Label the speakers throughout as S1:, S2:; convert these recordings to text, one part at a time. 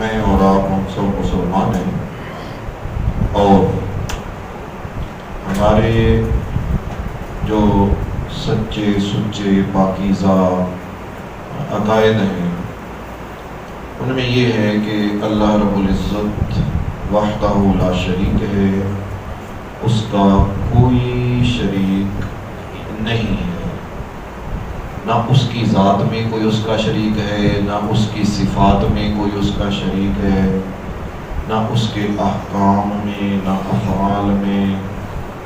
S1: میں اور آپ ہم سب مسلمان ہیں، اور ہمارے جو سچے سچے پاکیزہ عقائد ہیں ان میں یہ ہے کہ اللہ رب العزت وحدہ لا شریک ہے، اس کا کوئی شریک نہیں ہے، نہ اس کی ذات میں کوئی اس کا شریک ہے، نہ اس کی صفات میں کوئی اس کا شریک ہے، نہ اس کے احکام میں، نہ افعال میں،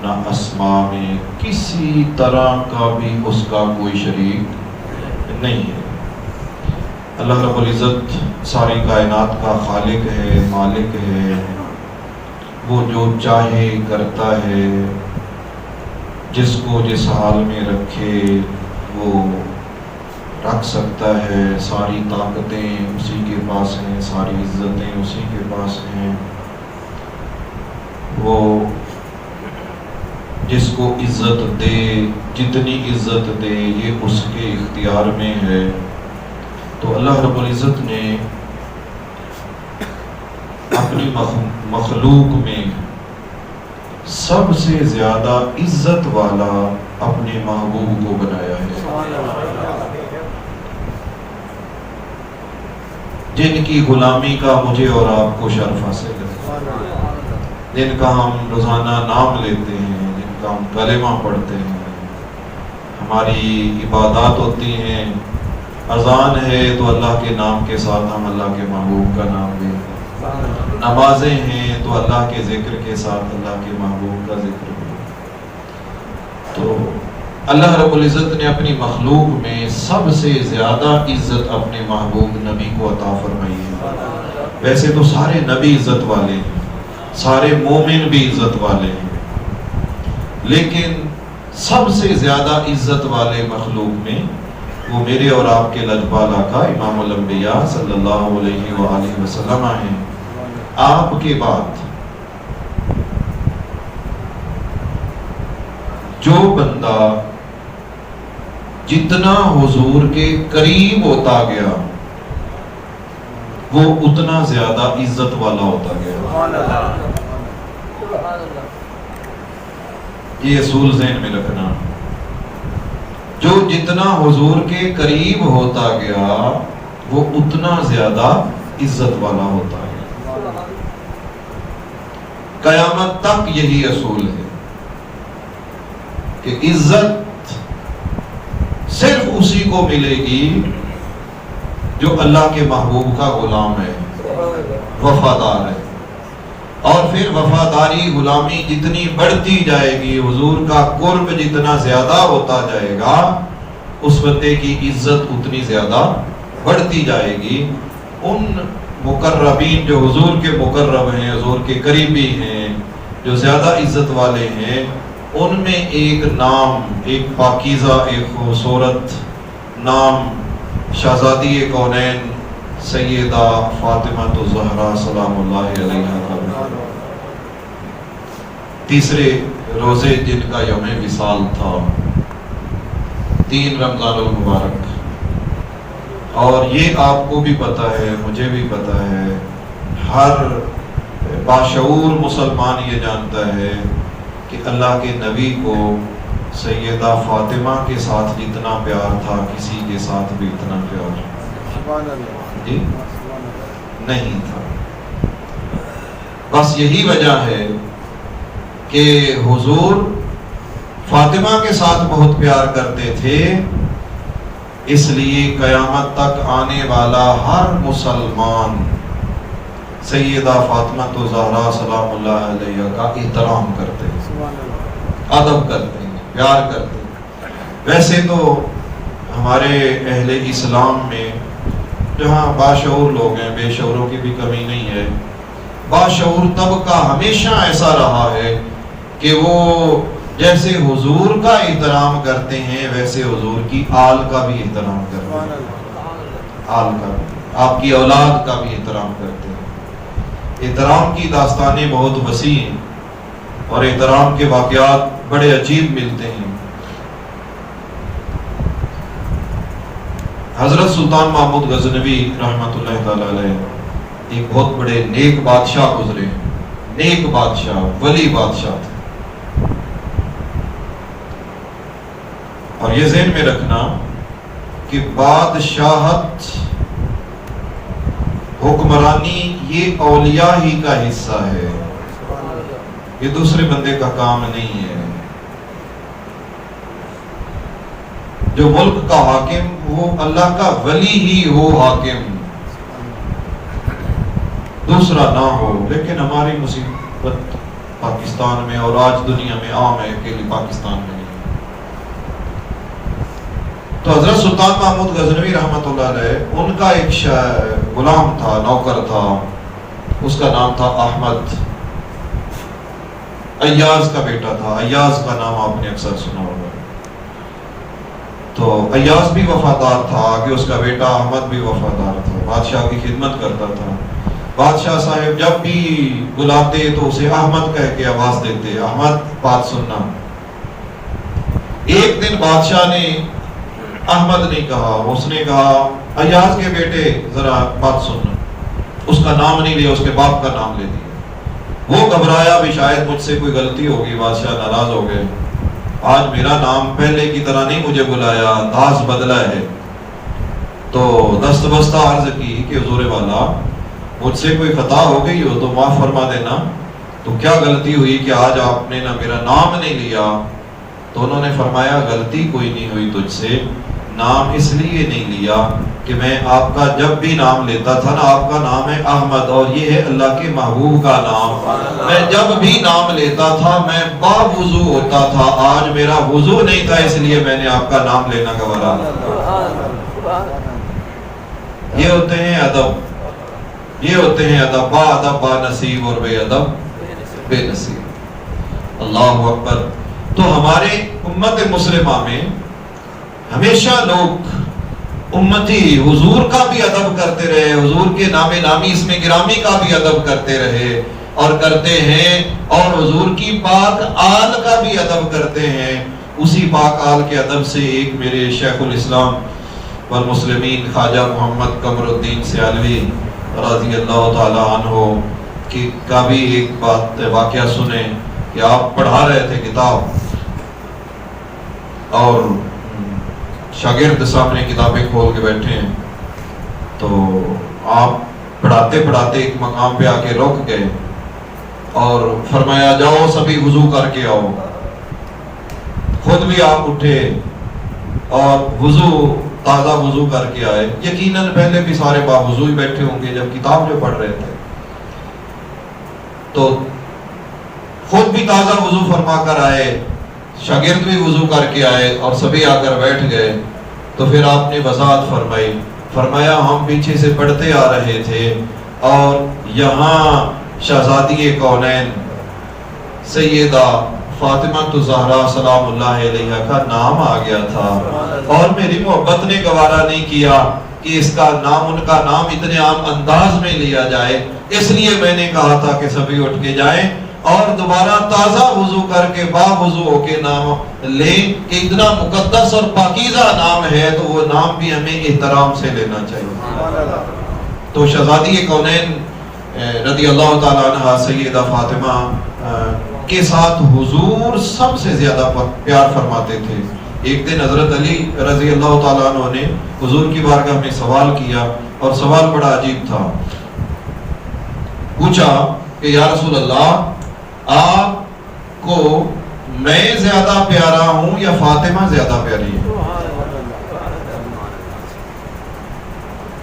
S1: نہ اسماء میں، کسی طرح کا بھی اس کا کوئی شریک نہیں ہے۔ اللہ رب العزت ساری کائنات کا خالق ہے، مالک ہے، وہ جو چاہے کرتا ہے، جس کو جس حال میں رکھے وہ رکھ سکتا ہے، ساری طاقتیں اسی کے پاس ہیں، ساری عزتیں اسی کے پاس ہیں، وہ جس کو عزت دے، جتنی عزت دے، یہ اس کے اختیار میں ہے۔ تو اللہ رب العزت نے اپنی مخلوق میں سب سے زیادہ عزت والا اپنے محبوب کو بنایا ہے، جن کی غلامی کا مجھے اور آپ کو شرف حاصل ہے، جن کا ہم روزانہ نام لیتے ہیں، جن کا ہم کلمہ پڑھتے ہیں، ہماری عبادات ہوتی ہیں، اذان ہے تو اللہ کے نام کے ساتھ ہم اللہ کے محبوب کا نام لیں، نمازیں ہیں تو اللہ کے ذکر کے ساتھ اللہ کے محبوب کا ذکر ہو۔ تو اللہ رب العزت نے اپنی مخلوق میں سب سے زیادہ عزت اپنے محبوب نبی کو عطا فرمائی ہے۔ ویسے تو سارے نبی عزت والے ہیں، سارے مومن بھی عزت والے ہیں، لیکن سب سے زیادہ عزت والے مخلوق میں وہ میرے اور آپ کے لجپال آقا امام الانبیاء صلی اللہ علیہ وآلہ وسلم ہیں۔ آپ کے بعد جو بندہ جتنا حضور کے قریب ہوتا گیا وہ اتنا زیادہ عزت والا ہوتا گیا۔ یہ اصول ذہن میں رکھنا، جو جتنا حضور کے قریب ہوتا گیا وہ اتنا زیادہ عزت والا ہوتا ہے۔ قیامت تک یہی اصول ہے کہ عزت صرف اسی کو ملے گی جو اللہ کے محبوب کا غلام ہے، وفادار ہے، اور پھر وفاداری غلامی جتنی بڑھتی جائے گی، حضور کا قرب جتنا زیادہ ہوتا جائے گا، اس بندے کی عزت اتنی زیادہ بڑھتی جائے گی۔ ان مقربین جو حضور کے مقرب ہیں، حضور کے قریبی ہیں، جو زیادہ عزت والے ہیں، ان میں ایک نام، ایک پاکیزہ، ایک خوبصورت نام شہزادی کونین سیدہ فاطمہ الزہرا سلام اللہ علیہا کا تیسرے روزے جن کا یوم وصال تھا 3 رمضان المبارک، اور یہ آپ کو بھی پتہ ہے، مجھے بھی پتہ ہے، ہر باشعور مسلمان یہ جانتا ہے کہ اللہ کے نبی کو سیدہ فاطمہ کے ساتھ جتنا پیار تھا کسی کے ساتھ بھی اتنا پیار جی نہیں تھا۔ بس یہی وجہ ہے کہ حضور فاطمہ کے ساتھ بہت پیار کرتے تھے، اس لیے قیامت تک آنے والا ہر مسلمان سیدہ فاطمہ الزہرا سلام اللہ علیہ کا احترام کرتے ہیں، ادب کرتے ہیں، پیار کرتے ہیں۔ ویسے تو ہمارے اہل اسلام میں جہاں باشعور لوگ ہیں، بے شعوروں کی بھی کمی نہیں ہے، باشعور طبقہ ہمیشہ ایسا رہا ہے کہ وہ جیسے حضور کا احترام کرتے ہیں ویسے حضور کی آل کا بھی احترام کرتے ہیں، آل کا بھی، آپ کی اولاد کا بھی احترام کرتے ہیں۔ احترام کی داستانیں بہت وسیع ہیں اور احترام کے واقعات بڑے عجیب ملتے ہیں۔ حضرت سلطان محمود غزنوی رحمۃ اللہ تعالی علیہ ایک بہت بڑے نیک بادشاہ گزرے ہیں، نیک بادشاہ، ولی بادشاہ تھے. اور یہ ذہن میں رکھنا کہ بادشاہت، حکمرانی یہ اولیاء ہی کا حصہ ہے، یہ دوسرے بندے کا کام نہیں ہے. جو ملک کا حاکم وہ اللہ کا ولی ہی ہو حاکم، دوسرا نہ ہو. لیکن ہماری مصیبت پاکستان میں اور آج دنیا میں عام ہے، اکیلی پاکستان میں نہیں. تو حضرت سلطان محمود غزنوی رحمۃ اللہ علیہ، ان کا ایک غلام تھا، نوکر تھا، اس کا نام تھا احمد. ایاز کا بیٹا تھا. ایاز کا نام آپ نے اکثر سنا ہوگا. تو ایاز بھی وفادار تھا، آگے اس کا بیٹا احمد بھی وفادار تھا، بادشاہ کی خدمت کرتا تھا. بادشاہ صاحب جب بھی بلاتے تو اسے احمد کہہ کے آواز دیتے، احمد بات سننا. ایک دن بادشاہ نے احمد نہیں کہا، اس نے کہا ایاز کے بیٹے ذرا بات سننا. اس کا نام نہیں لیا، اس کے باپ کا نام لے دیا. وہ گھبرایا بھی شاید مجھ سے کوئی غلطی ہوگی، بادشاہ ناراض ہو گئے. آج میرا نام پہلے کی طرح نہیں مجھے بلایا، انداز بدلا ہے. تو دست بستہ عرض کی کہ حضور والا مجھ سے کوئی خطا ہو گئی ہو تو معاف فرما دینا. تو کیا غلطی ہوئی کہ آج آپ نے نہ میرا نام نہیں لیا؟ تو انہوں نے فرمایا غلطی کوئی نہیں ہوئی تجھ سے، نام اس لیے نہیں لیا کہ میں آپ کا جب بھی نام لیتا تھا نا، آپ کا نام ہے احمد اور یہ ہے اللہ کے محبوب کا نام. میں جب بھی نام لیتا تھا میں با وضو ہوتا تھا، آج میرا وضو نہیں تھا اس لیے میں نے آپ کا نام لینا گوارا. یہ ہوتے ہیں ادب، یہ ہوتے ہیں ادب. با ادب با نصیب اور بے ادب بے نصیب. اللہ اکبر. تو ہمارے امت مسلمہ میں ہمیشہ لوگ امتی حضور کا بھی ادب کرتے رہے، حضور کے نام نامی اس میں گرامی کا بھی ادب کرتے رہے اور کرتے ہیں، اور حضور کی پاک آل کا بھی ادب کرتے ہیں. اسی پاک آل کے ادب سے ایک میرے شیخ الاسلام والمسلمین خواجہ محمد قمر الدین سیالوی رضی اللہ تعالی عنہ کا بھی ایک بات واقعہ سنیں کہ آپ پڑھا رہے تھے کتاب اور شاگرد سامنے کتابیں کھول کے بیٹھے ہیں. تو آپ پڑھاتے پڑھاتے ایک مقام پہ آ کے رک گئے اور فرمایا جاؤ سبھی وضو کر کے آؤ. خود بھی آپ اٹھے اور تازہ وضو کر کے آئے. یقیناً پہلے بھی سارے باوضو ہی بیٹھے ہوں گے جب کتاب جو پڑھ رہے تھے. تو خود بھی تازہ وضو فرما کر آئے، شاگرد بھی وضو کر کے آئے اور سبھی آ کر بیٹھ گئے. تو پھر آپ نے وضاحت فرمائی، فرمایا ہم پیچھے سے پڑھتے آ رہے تھے اور یہاں شہزادی کونین سیدہ فاطمہ الزہرا سلام اللہ علیہا کا نام آ گیا تھا اور میری محبت نے گوارا نہیں کیا کہ اس کا نام، ان کا نام اتنے عام انداز میں لیا جائے. اس لیے میں نے کہا تھا کہ سبھی اٹھ کے جائیں اور دوبارہ تازہ وضو کر کے با وضو ہو کے نام لیں کہ اتنا مقدس اور پاکیزہ نام ہے تو وہ نام بھی ہمیں احترام سے لینا چاہیے. تو شہزادی کونین رضی اللہ تعالیٰ عنہ سیدہ فاطمہ کے ساتھ حضور سب سے زیادہ پیار فرماتے تھے. ایک دن حضرت علی رضی اللہ تعالیٰ عنہ نے حضور کی بارگاہ میں سوال کیا اور سوال بڑا عجیب تھا. پوچھا کہ یا رسول اللہ آپ کو میں زیادہ پیارا ہوں یا فاطمہ زیادہ پیاری ہے؟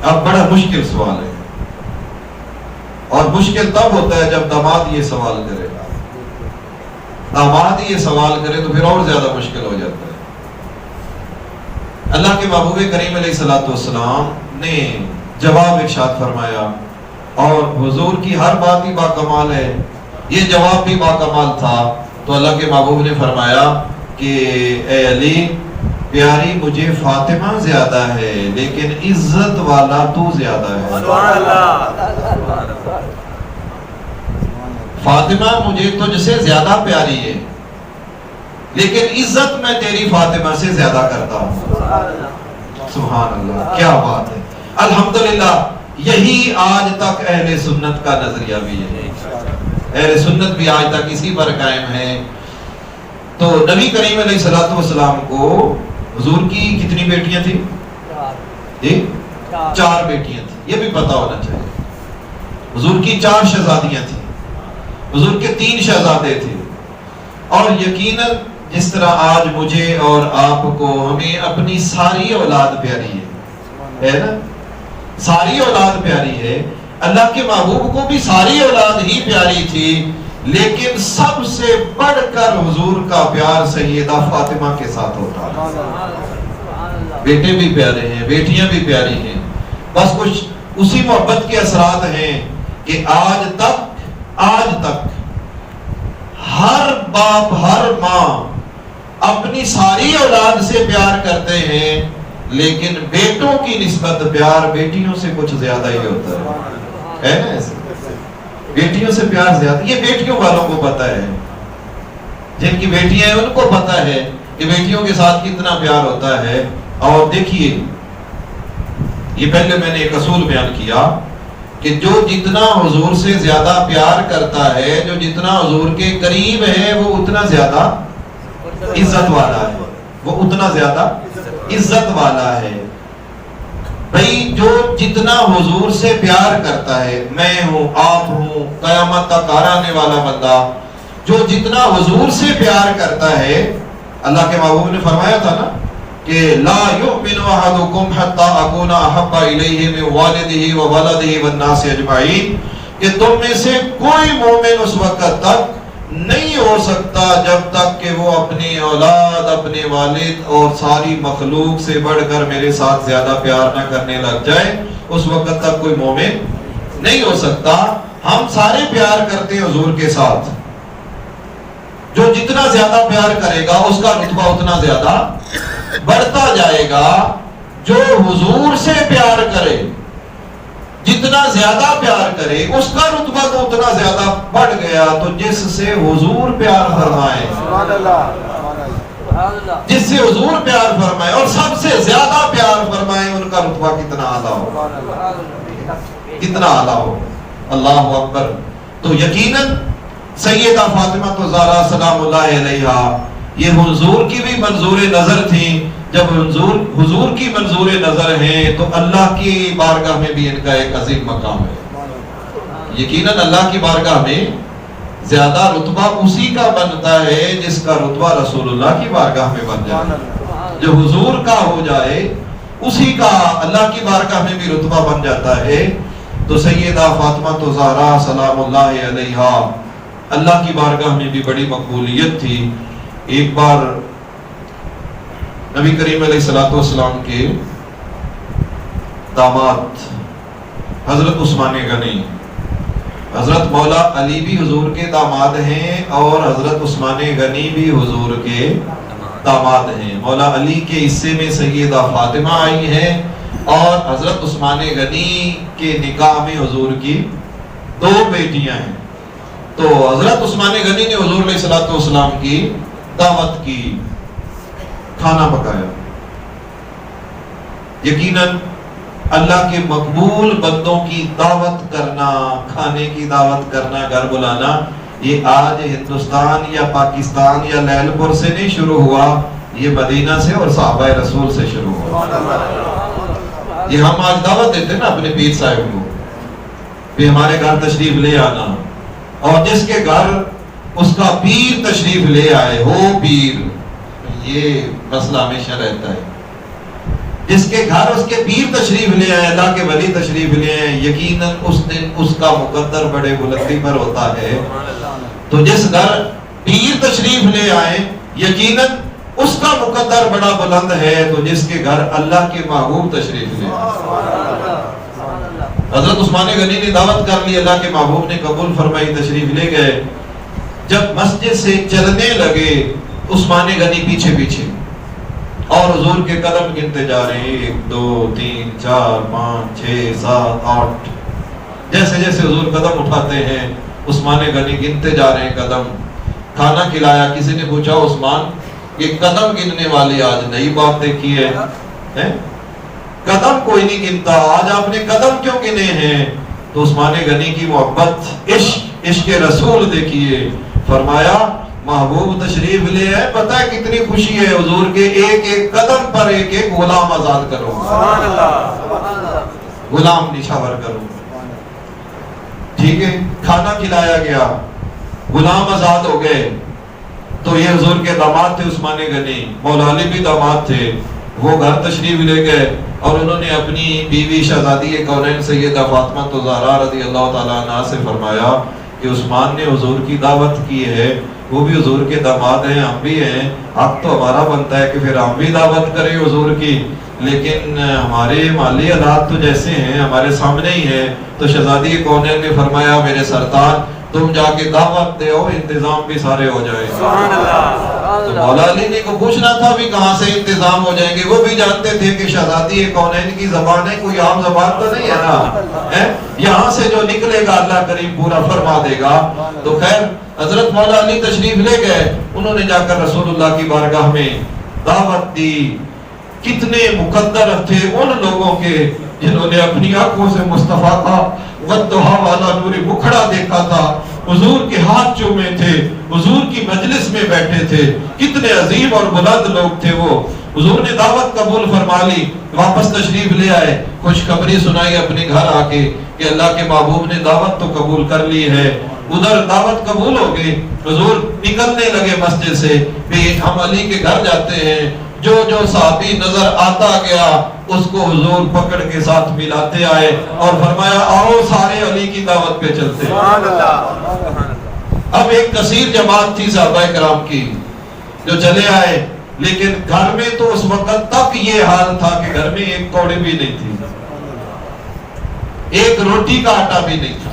S1: اب بڑا مشکل سوال ہے اور مشکل تب ہوتا ہے جب داماد یہ سوال کرے. داماد یہ سوال کرے تو پھر اور زیادہ مشکل ہو جاتا ہے. اللہ کے محبوب کریم علیہ الصلوۃ والسلام نے جواب ارشاد فرمایا اور حضور کی ہر بات ہی باکمال ہے، یہ جواب بھی باکمال تھا. تو اللہ کے محبوب نے فرمایا کہ اے علی پیاری مجھے فاطمہ زیادہ ہے لیکن عزت والا تو زیادہ ہے. فاطمہ مجھے تجھ سے زیادہ پیاری ہے لیکن عزت میں تیری فاطمہ سے زیادہ کرتا ہوں. سبحان اللہ، کیا بات ہے. الحمدللہ یہی آج تک اہل سنت کا نظریہ بھی ہے، اہل سنت بھی آج تک اسی پر قائم ہے۔ تو نبی کریم علیہ الصلوۃ والسلام کو حضور کی کتنی بیٹیاں تھیں؟ جی 4 بیٹیاں تھیں، یہ بھی پتا ہونا چاہیے۔ حضور کی 4 شہزادیاں تھیں، حضور کے 3 شہزادے تھے، اور یقیناً جس طرح آج مجھے اور آپ کو ہمیں اپنی ساری اولاد پیاری ہے نا، ساری اولاد پیاری ہے، اللہ کے محبوب کو بھی ساری اولاد ہی پیاری تھی، لیکن سب سے بڑھ کر حضور کا پیار سیدہ فاطمہ کے ساتھ ہوتا ہے۔ بیٹے بھی پیارے ہیں، بیٹیاں بھی پیاری ہیں، بس کچھ اسی محبت کے اثرات ہیں کہ آج تک ہر باپ ہر ماں اپنی ساری اولاد سے پیار کرتے ہیں، لیکن بیٹوں کی نسبت پیار بیٹیوں سے کچھ زیادہ ہی ہوتا ہے نا ایسے؟ بیٹیوں سے پیار زیادہ، یہ بیٹیوں والوں کو پتا ہے، جن کی بیٹیاں ہیں ان کو پتا ہے کہ بیٹیوں کے ساتھ کتنا پیار ہوتا ہے۔ اور دیکھیے، یہ پہلے میں نے ایک اصول بیان کیا کہ جو جتنا حضور سے زیادہ پیار کرتا ہے، جو جتنا حضور کے قریب ہے، وہ اتنا زیادہ عزت والا ہے، وہ اتنا زیادہ عزت والا ہے۔ بھئی جو جتنا حضور سے پیار کرتا ہے، میں ہوں، آپ ہوں، قیامت تک آنے والا بندہ جو جتنا حضور سے پیار کرتا ہے، اللہ کے محبوب نے فرمایا تھا نا کہ لا یؤمن احدکم حتی اکون احب الیہ من والدہ وولدہ والناس اجمعین، کہ تم میں سے کوئی مومن اس وقت تک نہیں ہو سکتا جب تک کہ وہ اپنی اولاد، اپنے والد اور ساری مخلوق سے بڑھ کر میرے ساتھ زیادہ پیار نہ کرنے لگ جائے، اس وقت تک کوئی مومن نہیں ہو سکتا۔ ہم سارے پیار کرتے ہیں حضور کے ساتھ، جو جتنا زیادہ پیار کرے گا اس کا رتبہ اتنا زیادہ بڑھتا جائے گا۔ جو حضور سے پیار کرے، جتنا زیادہ پیار کرے، اس کا رتبہ تو اتنا زیادہ بڑھ گیا۔ تو جس سے حضور پیار فرمائے، جس سے حضور پیار فرمائے اور سب سے زیادہ پیار فرمائے، ان کا رتبہ کتنا اعلیٰ ہو، کتنا اعلیٰ ہو۔ اللہ اکبر۔ تو یقیناً سیدہ فاطمہ تو زہرا سلام اللہ علیہا یہ حضور کی بھی منظور نظر تھی۔ جب حضور کی منظور نظر ہیں تو اللہ کی بارگاہ میں بھی ان کا ایک عظیم مقام ہے۔ یقیناً اللہ کی بارگاہ میں زیادہ رتبہ اسی کا بنتا ہے جس کا رتبہ رسول اللہ کی بارگاہ میں بن جائے۔ جو حضور کا ہو جائے اسی کا اللہ کی بارگاہ میں بھی رتبہ بن جاتا ہے۔ تو سیدہ فاطمہ تو زہرا سلام اللہ علیہا اللہ کی بارگاہ میں بھی بڑی مقبولیت تھی۔ ایک بار نبی کریم علیہ الصلوۃ والسلام کے داماد حضرت عثمان غنی، حضرت مولا علی بھی حضور کے داماد ہیں اور حضرت عثمان غنی بھی حضور کے داماد ہیں۔ مولا علی کے حصے میں سیدہ فاطمہ آئی ہیں اور حضرت عثمان غنی کے نکاح میں حضور کی 2 بیٹیاں ہیں۔ تو حضرت عثمان غنی نے حضور علیہ الصلوۃ والسلام کی دعوت کی، کھانا پکایا۔ یقیناً اللہ کے مقبول بندوں کی دعوت کرنا، کھانے کی دعوت کرنا، گھر بلانا، یہ آج ہندوستان یا پاکستان یا لیل پور سے نہیں شروع ہوا، یہ مدینہ سے اور صحابہ رسول سے شروع ہوا۔ یہ ہم آج دعوت دیتے ہیں نا اپنے پیر صاحب کو کہ ہمارے گھر تشریف لے آنا، اور جس کے گھر اس کا پیر تشریف لے آئے ہو پیر، یہ مسئلہ ہمیشہ رہتا ہے۔ جس کے گھر اس کے پیر تشریف لے آئے، اللہ کے ولی تشریف لے آئے، یقیناً اس دن اس کا مقدر بڑے بلندی پر ہوتا ہے۔ تو جس گھر پیر تشریف لے آئے یقیناً اس کا مقدر بڑا بلند ہے۔ تو جس کے گھر اللہ کے محبوب تشریف لے آئے، حضرت عثمان غنی نے دعوت کر لی، اللہ کے محبوب نے قبول فرمائی، تشریف لے گئے۔ جب مسجد سے چلنے لگے عثمان غنی پیچھے پیچھے، اور حضور کے قدم گنتے جا رہے ہیں، 1 2 3 4 5 6 7 8۔ جیسے جیسے حضور قدم اٹھاتے ہیں عثمان غنی گنتے جا رہے ہیں قدم۔ کھانا کھلایا، کسی نے پوچھا عثمان یہ قدم گننے والی آج نئی بات دیکھی ہے؟ قدم کوئی نہیں گنتا، آج آپ نے قدم کیوں گنے ہیں؟ تو عثمان غنی کی محبت، عشق رسول دیکھیے، فرمایا محبوب تشریف لے آئے، پتہ ہے کتنی خوشی ہے حضور کے ایک ایک قدم پر ایک ایک غلام آزاد کرو، سبحان اللہ، غلام نشاور کرو۔ ٹھیک ہے، کھانا کھلایا گیا، غلام آزاد ہو گئے، تو یہ حضور کے داماد تھے عثمان غنی، مولا علی بھی داماد تھے، وہ گھر تشریف لے گئے اور انہوں نے اپنی بیوی شہزادی کونین سیدہ فاطمہ الزہرا رضی اللہ تعالیٰ عنہ سے فرمایا کہ عثمان نے حضور کی دعوت کی ہے، وہ بھی حضور کے داماد ہیں، ہم بھی ہیں، اب تو ہمارا بنتا ہے کہ پھر ہم بھی دعوت کریں حضور کی، لیکن ہمارے مالی حالات تو جیسے ہیں ہمارے سامنے ہی ہیں۔ تو شہزادی کونین نے فرمایا میرے سرطان تم جا کے دعوت دے ہو، انتظام بھی سارے ہو جائیں۔ سبحان اللہ۔ تو مولا علی نے کو پوچھنا تھا بھی کہاں سے انتظام ہو جائیں گے، وہ بھی جانتے تھے کہ شہزادی کونین کی زبان ہے کوئی عام زبان تو نہیں ہے نا، یہاں سے جو نکلے گا اللہ کریم پورا فرما دے گا۔ تو خیر حضرت مولا علی تشریف لے گئے، انہوں نے جا کر رسول اللہ کی بارگاہ میں دعوت دی۔ کتنے مقدر تھے ان لوگوں کے جنہوں نے اپنی آنکھوں سے مصطفیٰ کا والضحیٰ والا نور مکھڑا دیکھا تھا، حضور کے ہاتھ چومے تھے، حضور کی مجلس میں بیٹھے تھے، کتنے عظیم اور بلند لوگ تھے وہ۔ حضور نے دعوت قبول فرما لی، واپس تشریف لے آئے، خوشخبری سنائی اپنے گھر آ کے کہ اللہ کے محبوب نے دعوت تو قبول کر لی ہے۔ ادھر دعوت قبول ہو گئی، حضور نکلنے لگے مسجد سے، بھی ہم علی کے گھر جاتے ہیں۔ جو جو صحابی نظر آتا گیا اس کو حضور پکڑ کے ساتھ ملاتے آئے اور فرمایا آؤ سارے علی کی دعوت پہ چلتے ہیں۔ اب ایک کثیر جماعت تھی صحابہ کرام کی جو چلے آئے، لیکن گھر میں تو اس وقت تک یہ حال تھا کہ گھر میں ایک کوڑی بھی نہیں تھی، ایک روٹی کا آٹا بھی نہیں تھا۔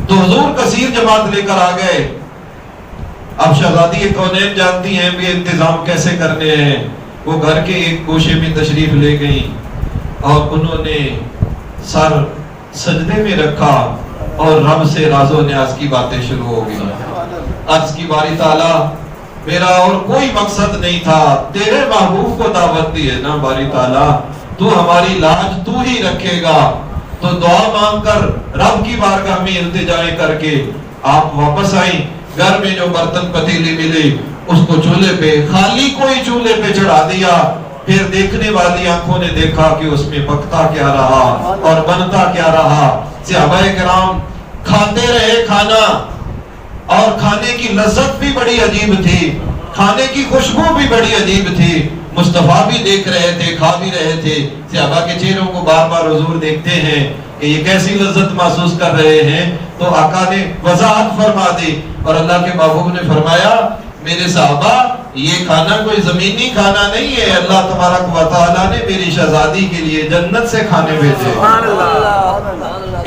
S1: تو حضور کثیر جماعت لے کر آ گئے۔ اب شہزادی کونین جانتی ہیں بھی انتظام کیسے کرنے ہیں، وہ گھر کے ایک گوشے میں تشریف لے گئیں اور انہوں نے سر سجدے میں رکھا اور رب سے راز و نیاز کی باتیں شروع ہو گئی۔ عرض کی باری تعالیٰ میرا اور کوئی مقصد نہیں تھا، تیرے محبوب کو دعوت دی ہے نا باری تعالیٰ، تو ہماری لاج تو ہی رکھے گا۔ تو دعا مانگ کر رب کی بارگاہ میں التجائیں کر کے آپ واپس آئیں۔ گھر میں جو برتن پتیلی ملی اس کو چولہے پہ، خالی کوئی چولہے پہ چڑھا دیا۔ پھر دیکھنے والی آنکھوں نے دیکھا کہ اس میں پکتا کیا رہا اور بنتا کیا رہا۔ صحابہ کرام کھاتے رہے کھانا، اور کھانے کی لذت بھی بڑی عجیب تھی، کھانے کی خوشبو بھی بڑی عجیب تھی۔ مصطفیٰ بھی دیکھ رہے تھے، کھا بھی رہے تھے۔ صحابہ کے چہروں کو بار بار حضور دیکھتے ہیں کہ یہ کیسی لذت محسوس کر رہے ہیں۔ تو آقا نے وضاحت فرما دی اور اللہ کے محبوب نے فرمایا میرے صحابہ یہ کھانا کوئی زمینی کھانا نہیں ہے، اللہ تبارک و تعالیٰ نے میری شہزادی کے لیے جنت سے کھانے بھیجے،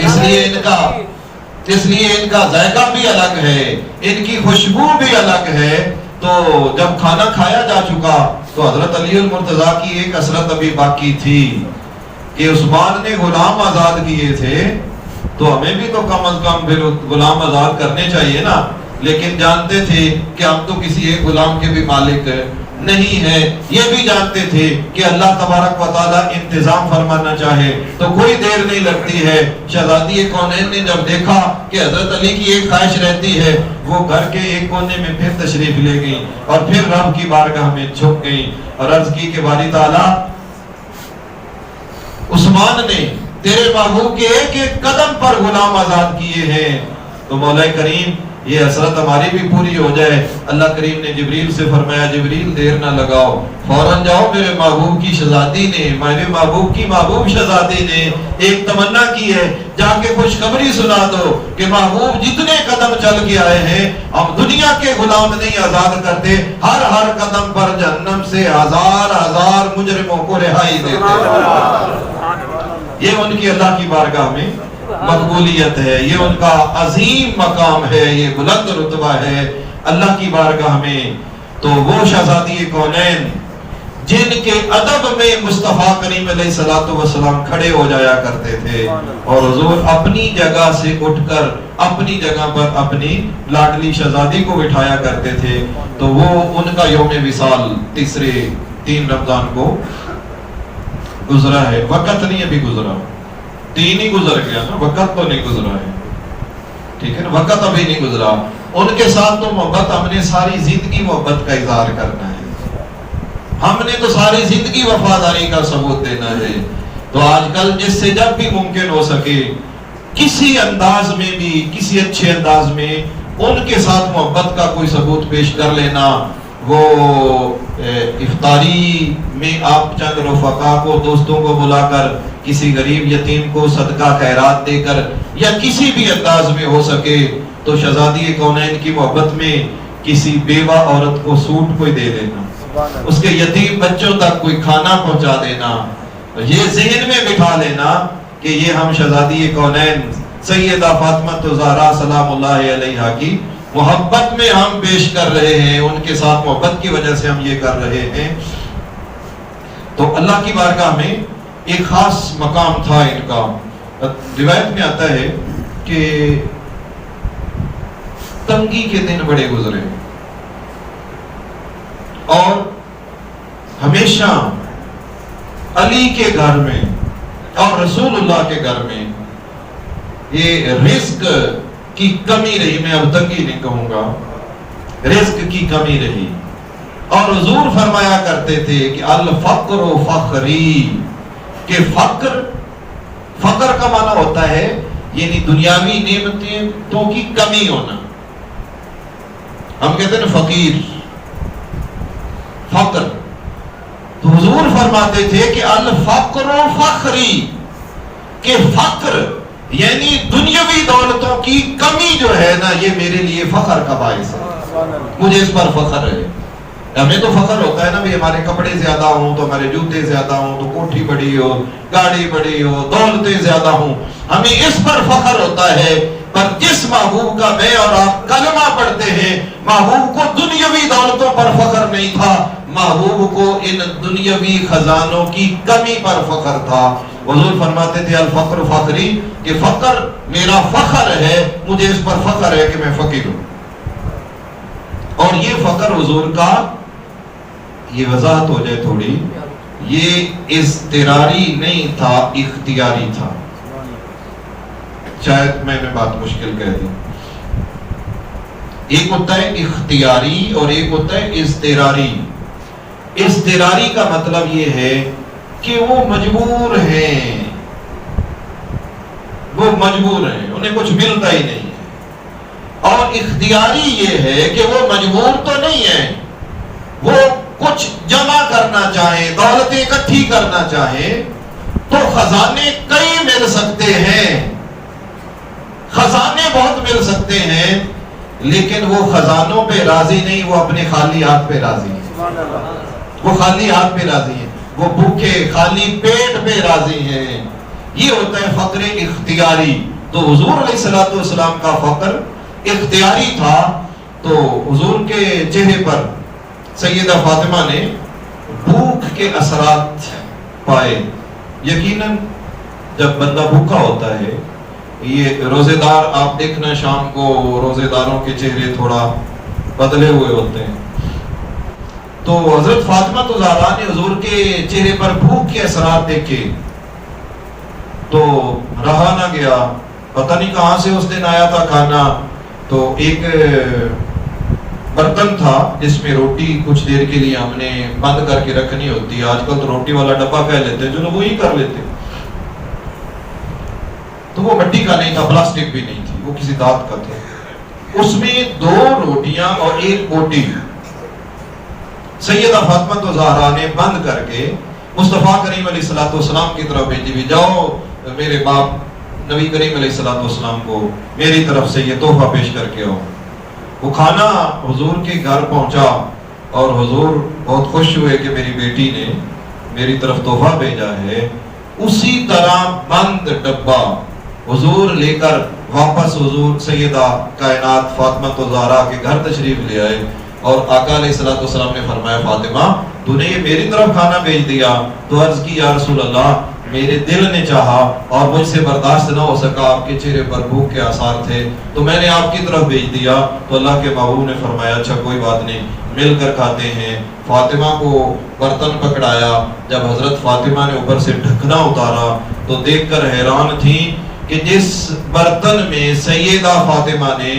S1: اس لیے ان کا ذائقہ بھی الگ ہے، ان کی خوشبو بھی الگ ہے۔ تو جب کھانا کھایا جا چکا تو حضرت علی المرتضیٰ کی ایک حسرت ابھی باقی تھی کہ عثمان نے غلام آزاد کیے تھے، تو ہمیں بھی تو کم از کم پھر غلام آزاد کرنے چاہیے نا، لیکن جانتے تھے کہ ہم تو کسی ایک غلام کے بھی مالک نہیں ہیں۔ یہ بھی جانتے تھے کہ اللہ تبارک و تعالیٰ انتظام فرمانا چاہے تو کوئی دیر نہیں لگتی ہے۔ شہزادی کونین نے جب دیکھا کہ حضرت علی کی ایک خواہش رہتی ہے، وہ گھر کے ایک کونے میں پھر تشریف لے گئی اور پھر رب کی بارگاہ میں جھک گئی اور عرض کی کہ باری تعالیٰ عثمان نے تیرے محبوب کے ایک ایک قدم پر غلام آزاد کیے ہیں، تو مولا کریم یہ حسرت ہماری بھی پوری ہو جائے۔ اللہ کریم نے جبریل سے فرمایا جبریل دیر نہ لگاؤ، فوراً جاؤ، میرے محبوب کی شہزادی نے، میرے محبوب کی محبوب شہزادی نے ایک تمنا کی ہے، جا کے خوشخبری سنا دو کہ محبوب جتنے قدم چل کے آئے ہیں ہم دنیا کے غلام نہیں آزاد کرتے، ہر قدم پر جہنم سے ہزار ہزار مجرموں کو رہائی دیتے ہیں۔ یہ ان کی اللہ کی بارگاہ میں مقبولیت ہے، یہ ان کا عظیم مقام ہے، یہ بلند رتبہ ہے اللہ کی بارگاہ میں۔ تو وہ شہزادی کونین جن کے ادب میں مصطفیٰ کریم علیہ السلام کھڑے ہو جایا کرتے تھے اور حضور اپنی جگہ سے اٹھ کر اپنی جگہ پر اپنی لاڈلی شہزادی کو بٹھایا کرتے تھے، تو وہ ان کا یوم وصال تیسرے 3 رمضان کو گزرا ہے، وقت نہیں ابھی گزرا، 3 ہی گزر گیا نا، وقت تو نہیں گزرا ہے، ٹھیک ہے نا، وقت ابھی نہیں گزرا۔ ان کے ساتھ تو محبت ہم نے ساری زندگی محبت کا اظہار کرنا ہے، ہم نے تو ساری زندگی وفاداری کا ثبوت دینا ہے۔ تو آج کل جس سے جب بھی ممکن ہو سکے کسی انداز میں بھی، کسی اچھے انداز میں ان کے ساتھ محبت کا کوئی ثبوت پیش کر لینا۔ وہ افطاری میں آپ چند رفقا کو، دوستوں کو بلا کر کسی غریب یتیم کو صدقہ خیرات دے کر، یا کسی بھی انداز میں ہو سکے تو شہزادی کونین کی محبت میں کسی بیوہ عورت کو سوٹ کوئی دے دینا، اس کے یتیم بچوں تک کوئی کھانا پہنچا دینا، یہ ذہن میں بٹھا لینا کہ یہ ہم شہزادی کونین سیدہ فاطمہ الزہرا سلام اللہ علیہا کی محبت میں ہم پیش کر رہے ہیں، ان کے ساتھ محبت کی وجہ سے ہم یہ کر رہے ہیں۔ تو اللہ کی بارگاہ میں ایک خاص مقام تھا ان کا۔ روایت میں آتا ہے کہ تنگی کے دن بڑے گزرے اور ہمیشہ علی کے گھر میں اور رسول اللہ کے گھر میں یہ رزق کی کمی رہی، میں اب تنگی نہیں کہوں گا، رزق کی کمی رہی۔ اور حضور فرمایا کرتے تھے کہ الفقر فخری، کہ فقر کا معنی ہوتا ہے یعنی دنیاوی نعمتوں کی کمی ہونا، ہم کہتے ہیں فقیر، فقر۔ تو حضور فرماتے تھے کہ الفقر فخری، کہ فقر یعنی دنیاوی دولتوں کی کمی جو ہے نا، یہ میرے لیے فخر کا باعث ہے، مجھے اس پر فخر ہے۔ ہمیں تو فخر ہوتا ہے نا بھی ہمارے کپڑے زیادہ ہوں تو، ہمارے جوتے زیادہ ہوں تو، کوٹھی بڑی ہو، گاڑی بڑی ہو، دولتیں زیادہ ہوں، ہمیں اس پر فخر ہوتا ہے۔ پر جس محبوب کا میں اور آپ کلمہ پڑھتے ہیں، محبوب کو دنیاوی دولتوں پر فخر نہیں تھا، محبوب کو ان دنیاوی خزانوں کی کمی پر فخر تھا۔ حضور فرماتے تھے الفقر فخری، کہ فقر میرا فخر ہے، مجھے اس پر فخر ہے کہ میں فقیر ہوں۔ اور یہ فقر حضور کا، یہ وضاحت ہو جائے تھوڑی، یہ اضطراری نہیں تھا، اختیاری تھا۔ شاید میں نے بات مشکل کہہ دی۔ ایک ہوتا ہے اختیاری اور ایک ہوتا ہے اضطراری۔ اضطراری کا مطلب یہ ہے کہ وہ مجبور ہیں، وہ مجبور ہیں، انہیں کچھ ملتا ہی نہیں ہے۔ اور اختیاری یہ ہے کہ وہ مجبور تو نہیں ہے، وہ کچھ جمع کرنا چاہیں، دولتیں اکٹھی کرنا چاہیں تو خزانے کئی مل سکتے ہیں، خزانے بہت مل سکتے ہیں، لیکن وہ خزانوں پہ راضی نہیں، وہ اپنے خالی ہاتھ پہ راضی ہیں، وہ خالی ہاتھ پہ راضی ہیں، وہ بھوکے خالی پیٹ پہ راضی ہیں۔ یہ ہوتا ہے فقر اختیاری۔ تو حضور علیہ الصلوۃ والسلام کا فقر اختیاری تھا۔ تو حضور کے چہرے پر سیدہ فاطمہ نے بھوک کے اثرات پائے۔ یقیناً جب بندہ بھوکا ہوتا ہے، یہ روزے دار آپ دیکھنا شام کو روزے داروں کے چہرے تھوڑا بدلے ہوئے ہوتے ہیں، تو حضرت فاطمہ الزہرا نے حضور کے چہرے پر بھوک کے اثرات دیکھے تو رہا نہ گیا، پتہ نہیں کہاں سے اس دن آیا تھا کھانا۔ تو ایک برتن تھا جس میں روٹی کچھ دیر کے لیے ہم نے بند کر کے رکھنی ہوتی ہے، آج کل تو روٹی والا ڈبہ کہہ لیتے ہیں، جو وہی کر لیتے، تو وہ مٹی کا نہیں تھا، پلاسٹک بھی نہیں تھی، وہ کسی دھات کا تھا۔ اس میں 2 روٹیاں اور 1 بوٹی سیدہ فاطمہ الزہرا نے بند کر کے مصطفیٰ کریم علیہ الصلوۃ والسلام کی طرف بھیجی بھی، جاؤ میرے باپ نبی کریم علیہ الصلوۃ والسلام کو میری طرف سے یہ تحفہ پیش کر کے آؤ۔ وہ کھانا حضور کے گھر پہنچا اور حضور بہت خوش ہوئے کہ میری بیٹی نے میری طرف تحفہ بھیجا ہے۔ اسی طرح بند ڈبہ حضور لے کر واپس حضور سیدہ کائنات فاطمہ الزہرا کے گھر تشریف لے آئے، اور آقا علیہ الصلوۃ والسلام نے فرمایا فاطمہ تو نے یہ میری طرف کھانا بھیج دیا؟ تو عرض کی یا رسول اللہ میرے دل نے چاہا اور مجھ سے برداشت نہ ہو سکا، آپ کے چہرے پر بھوک کے آثار تھے، تو میں نے آپ کی طرف بھیج دیا۔ تو اللہ کے محبوب نے فرمایا اچھا کوئی بات نہیں، مل کر کھاتے ہیں۔ فاطمہ کو برتن پکڑایا، جب حضرت فاطمہ نے اوپر سے ڈھکنا اتارا تو دیکھ کر حیران تھی کہ جس برتن میں سیدہ فاطمہ نے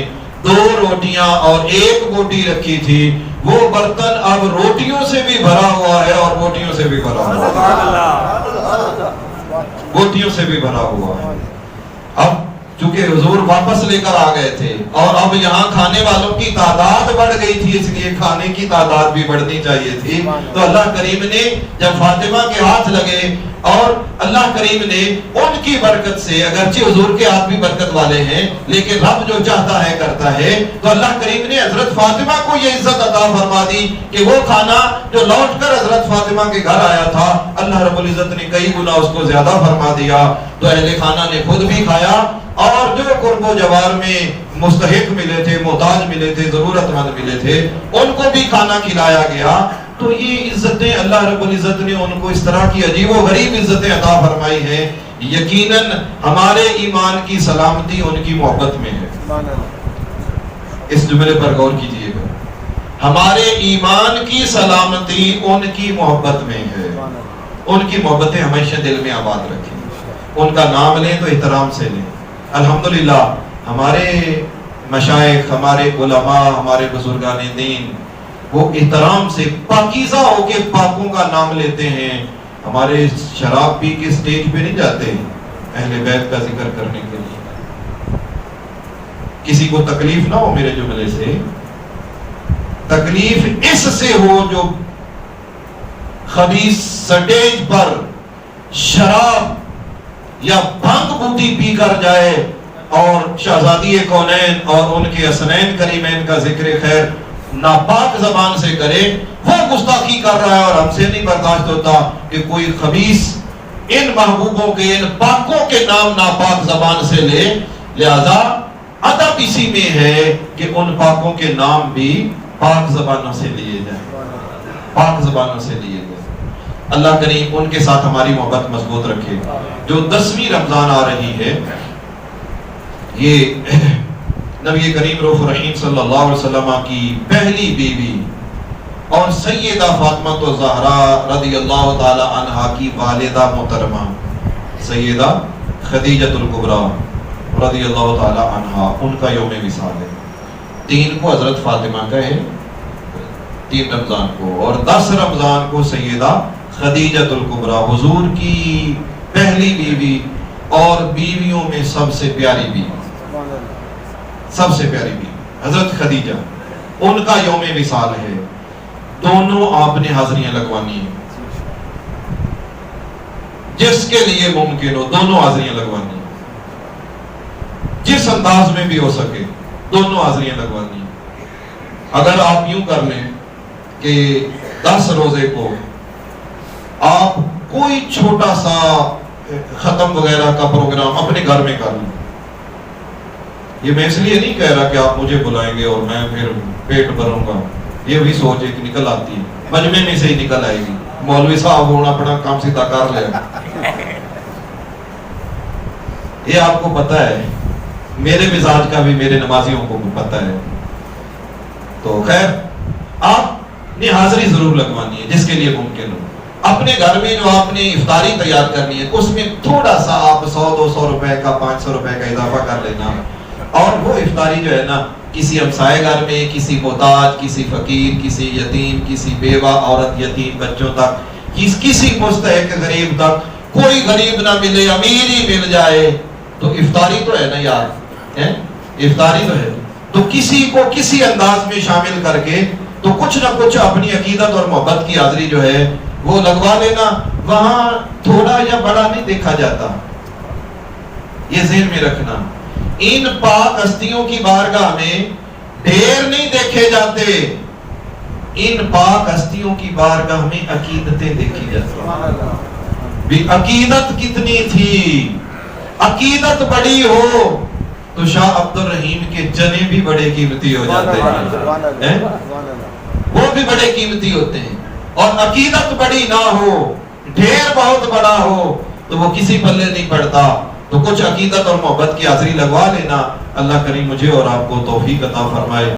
S1: 2 روٹیاں اور 1 بوٹی رکھی تھی، وہ برتن اب روٹیوں سے بھی بھرا ہوا ہے اور بوٹیوں سے بھی بھرا ہوا ہے، بوٹیوں سے بھی بھرا ہوا ہے۔ اب چونکہ حضور واپس لے کر آ گئے تھے اور اب یہاں کھانے والوں کی تعداد بڑھ گئی تھی، اس لیے کھانے کی تعداد بھی بڑھنی چاہیے تھی۔ تو اللہ کریم نے جب فاطمہ کے ہاتھ لگے اور اللہ کریم نے ان کی برکت سے، اگرچہ حضور کے ہاتھ بھی برکت والے ہیں لیکن رب جو چاہتا ہے کرتا ہے، تو اللہ کریم نے حضرت فاطمہ کو یہ عزت عطا فرما دی کہ وہ کھانا جو لوٹ کر حضرت فاطمہ کے گھر آیا تھا، اللہ رب العزت نے کئی گنا اس کو زیادہ فرما دیا۔ تو اہل خانہ نے خود بھی کھایا اور جو قرب و جوار میں مستحق ملے تھے، محتاج ملے تھے، ضرورت مند ملے تھے، ان کو بھی کھانا کھلایا گیا۔ تو یہ عزتیں اللہ رب العزت نے ان کو اس طرح کی عجیب و غریب عزتیں عطا فرمائی ہیں۔ یقیناً ہمارے ایمان کی سلامتی ان کی محبت میں ہے۔ اس جملے پر غور کیجئے گا، ہمارے ایمان کی سلامتی ان کی محبت میں ہے۔ ان کی محبتیں ہمیشہ دل میں آباد رکھیں، ان کا نام لیں تو احترام سے لیں۔ الحمدللہ ہمارے مشائخ، ہمارے علماء، ہمارے بزرگان دین وہ احترام سے پاکیزہ ہو کے پاکوں کا نام لیتے ہیں۔ ہمارے شراب پی کے سٹیج پہ نہیں جاتے اہل بیت کا ذکر کرنے کے لیے۔ کسی کو تکلیف نہ ہو میرے جملے سے، تکلیف اس سے ہو جو خبیث سٹیج پر شراب یا بھنگ بوٹی پی کر جائے اور شہزادی کونین اور ان کے حسنین کریمین کا ذکر خیر ناپاک زبان سے کرے، وہ گستاخی کر رہا ہے اور ہم سے نہیں برداشت ہوتا کہ کوئی خبیث ان محبوبوں کے، ان پاکوں کے نام ناپاک زبان سے لے۔ لہذا ادب اسی میں ہے کہ ان پاکوں کے نام بھی پاک زبانوں سے لیے جائیں، پاک زبانوں سے لیے جائیں۔ اللہ کریم ان کے ساتھ ہماری محبت مضبوط رکھے۔ جو 10ویں رمضان آ رہی ہے، یہ نبی کریم رؤوف رحیم صلی اللہ علیہ وسلم کی پہلی بیوی اور سیدہ فاطمہ الزہرا رضی اللہ تعالی عنہا کی والدہ محترمہ سیدہ خدیجۃ الکبریٰ رضی اللہ تعالی عنہا، ان کا یوم وصال ہے۔ 3 کو حضرت فاطمہ کا ہے، 3 رمضان کو، اور 10 رمضان کو سیدہ خدیجۃ الکبریٰ حضور کی پہلی بیوی اور بیویوں میں سب سے پیاری بیوی، سب سے پیاری بیوی حضرت خدیجہ، ان کا یوم وصال ہے۔ دونوں آپ نے حاضریاں لگوانی ہیں، جس کے لیے ممکن ہو دونوں حاضریاں لگوانی ہیں، جس انداز میں بھی ہو سکے دونوں حاضریاں لگوانی ہیں۔ اگر آپ یوں کر لیں کہ 10 روزے کو آپ کوئی چھوٹا سا ختم وغیرہ کا پروگرام اپنے گھر میں کر لیں، یہ میں اس لیے نہیں کہہ رہا کہ آپ مجھے بلائیں گے اور میں پھر پیٹ بھروں گا، یہ بھی سوچ ایک نکل آتی ہے، مجمع میں سے ہی نکل آئے گی، مولوی صاحب ہونا اپنا کام سیدھا کر لے۔ یہ آپ کو پتہ ہے، میرے مزاج کا بھی میرے نمازیوں کو بھی پتہ ہے۔ تو خیر آپ نے حاضری ضرور لگوانی ہے جس کے لیے ممکن ہو۔ اپنے گھر میں جو آپ نے افطاری تیار کرنی ہے اس میں تھوڑا سا آپ 100-200 روپے کا 500 روپے کا اضافہ کر لینا، اور وہ افطاری جو ہے نا کسی ہمسائے گھر میں، کسی محتاج، کسی فقیر، کسی یتیم، کسی بیوہ عورت، یتیم بچوں تک، کسی مستحق غریب تک، کوئی غریب نہ ملے امیر ہی مل جائے، تو افطاری تو ہے نا یار، افطاری تو ہے، تو کسی کو کسی انداز میں شامل کر کے تو کچھ نہ کچھ اپنی عقیدت اور محبت کی حاضری جو ہے وہ لگوا لینا۔ وہاں تھوڑا یا بڑا نہیں دیکھا جاتا، یہ ذہن میں رکھنا۔ ان پاک ہستیوں کی بارگاہ میں ڈھیر نہیں دیکھے جاتے، ان پاک ہستیوں کی بارگاہ میں عقیدتیں دیکھی جاتی ہیں۔ بھی عقیدت کتنی تھی، عقیدت بڑی ہو تو شاہ عبد الرحیم کے جنے بھی بڑے قیمتی ہو جاتے ہیں، وہ بھی بڑے قیمتی ہوتے ہیں۔ اور عقیدت بڑی نہ ہو، ڈھیر بہت بڑا ہو تو وہ کسی پلے نہیں پڑتا. تو کچھ عقیدت اور محبت کی حاضری لگوا لینا. اللہ کریم مجھے اور آپ کو توفیق عطا فرمائے.